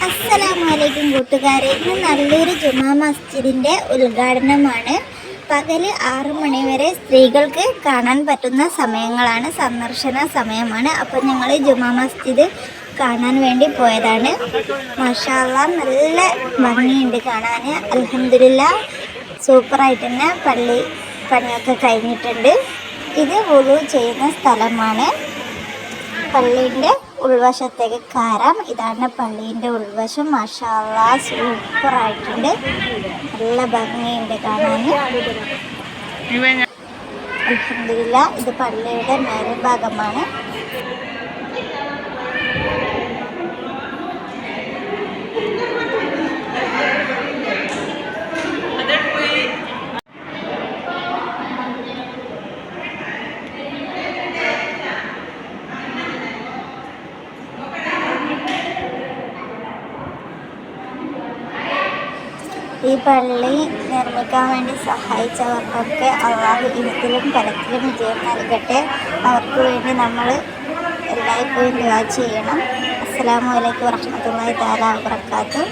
അസ്സലാമലൈക്കും കൂട്ടുകാരെ, ഇന്ന് നല്ലൊരു ജുമാ മസ്ജിദിൻ്റെ ഉദ്ഘാടനമാണ്. പകൽ 6 മണി വരെ സ്ത്രീകൾക്ക് കാണാൻ പറ്റുന്ന സമയങ്ങളാണ്, സന്ദർശന സമയമാണ്. അപ്പോൾ ഞങ്ങൾ ജുമാ മസ്ജിദ് കാണാൻ വേണ്ടി പോയതാണ്. മാഷാ അല്ലാഹ്, നല്ല ഭംഗിയുണ്ട് കാണാൻ. അൽഹംദുലില്ലാഹ്, സൂപ്പറായിട്ട് തന്നെ പണിയൊക്കെ കഴിഞ്ഞിട്ടുണ്ട്. ഇത് വുളു ചെയ്യുന്ന സ്ഥലമാണ്. പള്ളീൻ്റെ ഉൾവശത്തേക്ക് കയറാം. ഇതാണ് പള്ളീൻ്റെ ഉൾവശം. മാഷാ അല്ലാഹ്, സൂപ്പറായിട്ടുണ്ട്, നല്ല ഭംഗിയുണ്ട് കാണാൻ. അൽഹംദുലില്ലാഹ്, ഇത് പള്ളിയുടെ മേൽഭാഗമാണ്. ഈ പള്ളി നിർമ്മിക്കാൻ വേണ്ടി സഹായിച്ചവർക്കൊക്കെ അള്ളാഹു ഇഹത്തിലും പരത്തിലും വിജയം നൽകട്ടെ. അവർക്ക് വേണ്ടി നമ്മൾ എല്ലായ്പ്പോഴും ദുആ ചെയ്യണം. അസ്സലാമു അലൈക്കും വറഹ്മത്തുള്ളാഹി തആല വബറകാതുഹു.